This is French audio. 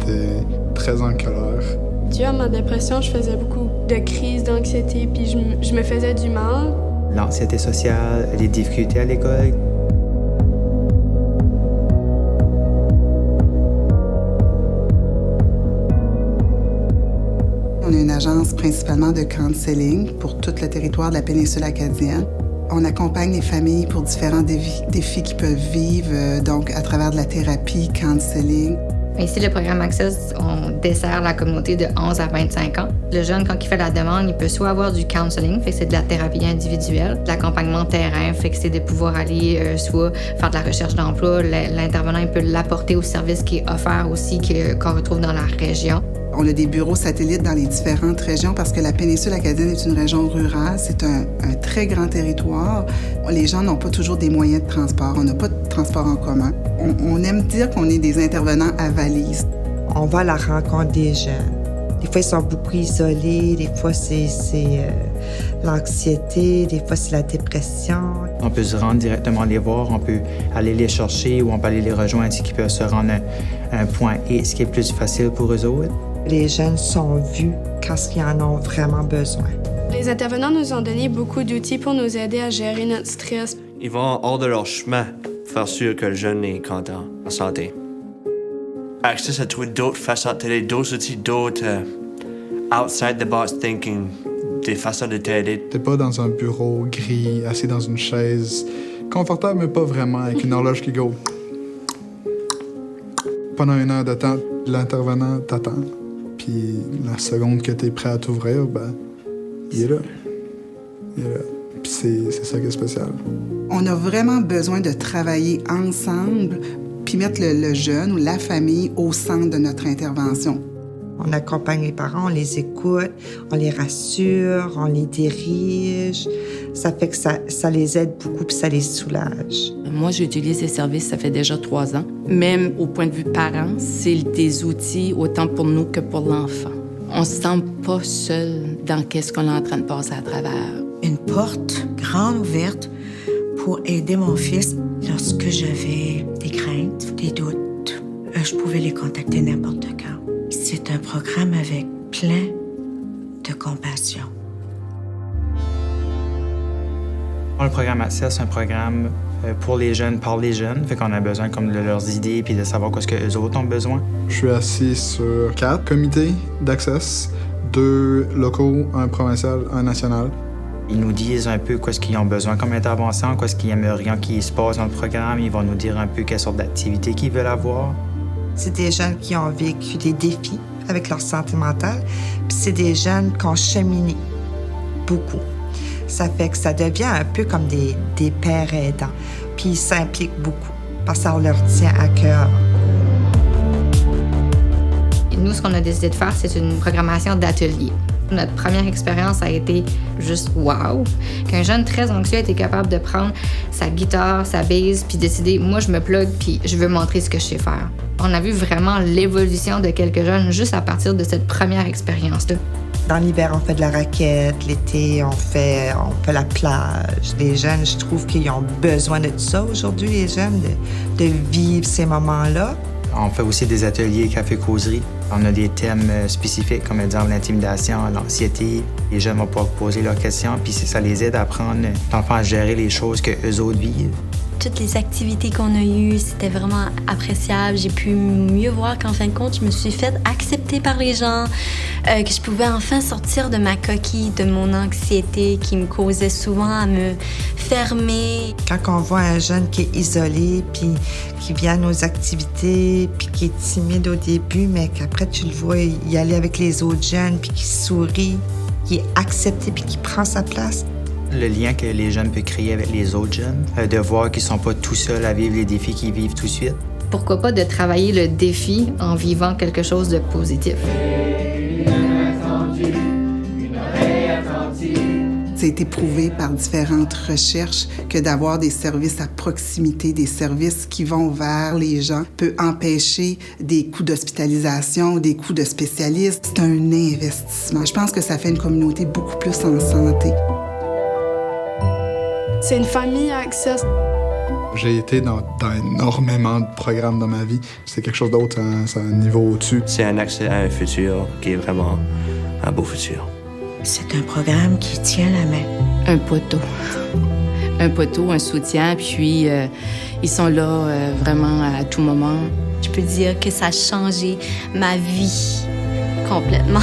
j'étais très en colère. Dû à ma dépression, je faisais beaucoup de crises d'anxiété, puis je me faisais du mal. L'anxiété sociale, les difficultés à l'école. On est une agence principalement de counseling pour tout le territoire de la péninsule acadienne. On accompagne les familles pour différents défis qu'ils peuvent vivre, donc à travers de la thérapie, counseling. Ici, le programme Access, on dessert la communauté de 11 à 25 ans. Le jeune, quand il fait la demande, il peut soit avoir du counseling, fait que c'est de la thérapie individuelle, de l'accompagnement terrain, fait que c'est de pouvoir aller soit faire de la recherche d'emploi. L'intervenant, il peut l'apporter au service qui est offert aussi, qu'on retrouve dans la région. On a des bureaux satellites dans les différentes régions parce que la péninsule acadienne est une région rurale. C'est un très grand territoire. Les gens n'ont pas toujours des moyens de transport. On n'a pas de transport en commun. On aime dire qu'on est des intervenants à valise. On va à la rencontre des jeunes. Des fois, ils sont beaucoup isolés. Des fois, c'est l'anxiété. Des fois, c'est la dépression. On peut se rendre directement les voir. On peut aller les chercher ou on peut aller les rejoindre si ils peuvent se rendre à un point et ce qui est plus facile pour eux autres. Les jeunes sont vus quand ils en ont vraiment besoin. Les intervenants nous ont donné beaucoup d'outils pour nous aider à gérer notre stress. Ils vont hors de leur chemin pour faire sûr que le jeune est content, en santé. Access a trouvé d'autres façons de t'aider, d'autres outils, d'autres outside the box thinking, des façons de t'aider. T'es pas dans un bureau gris, assis dans une chaise, confortable mais pas vraiment, avec une horloge qui go. Pendant 1 heure de temps, l'intervenant t'attend. Puis la seconde que t'es prêt à t'ouvrir, ben, il est là. Il est là. Puis c'est ça qui est spécial. On a vraiment besoin de travailler ensemble puis mettre le jeune ou la famille au centre de notre intervention. On accompagne les parents, on les écoute, on les rassure, on les dirige. Ça fait que ça les aide beaucoup puis ça les soulage. Moi, j'utilise ces services, ça fait déjà 3 ans. Même au point de vue parents, c'est des outils autant pour nous que pour l'enfant. On se sent pas seul dans qu'est-ce qu'on est en train de passer à travers. Une porte grande ouverte pour aider mon fils lorsque j'avais des craintes, des doutes. Je pouvais les contacter n'importe quand. C'est un programme avec plein de compassion. Le programme Access, c'est un programme pour les jeunes, par les jeunes. Fait qu'on a besoin comme de leurs idées puis de savoir quoi ce que eux autres ont besoin. Je suis assis sur 4 comités d'Access, 2 locaux, 1 provincial, 1 national. Ils nous disent un peu quoi ce qu'ils ont besoin comme intervention, quoi ce qu'ils aimeraient qu'il se passe dans le programme. Ils vont nous dire un peu quelle sorte d'activité qu'ils veulent avoir. C'est des jeunes qui ont vécu des défis avec leur santé mentale, puis c'est des jeunes qui ont cheminé beaucoup. Ça fait que ça devient un peu comme des pères aidants, puis ils s'impliquent beaucoup parce que ça leur tient à cœur. Et nous, ce qu'on a décidé de faire, c'est une programmation d'ateliers. Notre première expérience a été juste wow! Qu'un jeune très anxieux était capable de prendre sa guitare, sa base, puis décider, moi, je me plug, puis je veux montrer ce que je sais faire. On a vu vraiment l'évolution de quelques jeunes juste à partir de cette première expérience-là. Dans l'hiver, on fait de la raquette. L'été, on fait la plage. Les jeunes, je trouve qu'ils ont besoin de tout ça aujourd'hui, les jeunes, de vivre ces moments-là. On fait aussi des ateliers café-causerie. On a des thèmes spécifiques, comme exemple l'intimidation, l'anxiété. Les jeunes vont pouvoir poser leurs questions, puis ça les aide à apprendre, dans le fond, à gérer les choses qu'eux autres vivent. Toutes les activités qu'on a eues, c'était vraiment appréciable. J'ai pu mieux voir qu'en fin de compte, je me suis fait accepter par les gens, que je pouvais enfin sortir de ma coquille, de mon anxiété qui me causait souvent à me fermer. Quand on voit un jeune qui est isolé, puis qui vient à nos activités, puis qui est timide au début, mais qu'après tu le vois y aller avec les autres jeunes, puis qui sourit, qui est accepté, puis qui prend sa place. Le lien que les jeunes peuvent créer avec les autres jeunes, de voir qu'ils ne sont pas tout seuls à vivre les défis qu'ils vivent tout de suite. Pourquoi pas de travailler le défi en vivant quelque chose de positif? Ça a été prouvé par différentes recherches que d'avoir des services à proximité, des services qui vont vers les gens, peut empêcher des coûts d'hospitalisation, des coûts de spécialistes. C'est un investissement. Je pense que ça fait une communauté beaucoup plus en santé. C'est une famille à Access. J'ai été dans énormément de programmes dans ma vie. C'est quelque chose d'autre, c'est un niveau au-dessus. C'est un accès à un futur qui est vraiment un beau futur. C'est un programme qui tient la main. Un poteau. Un poteau, un soutien, puis ils sont là vraiment à tout moment. Je peux dire que ça a changé ma vie complètement.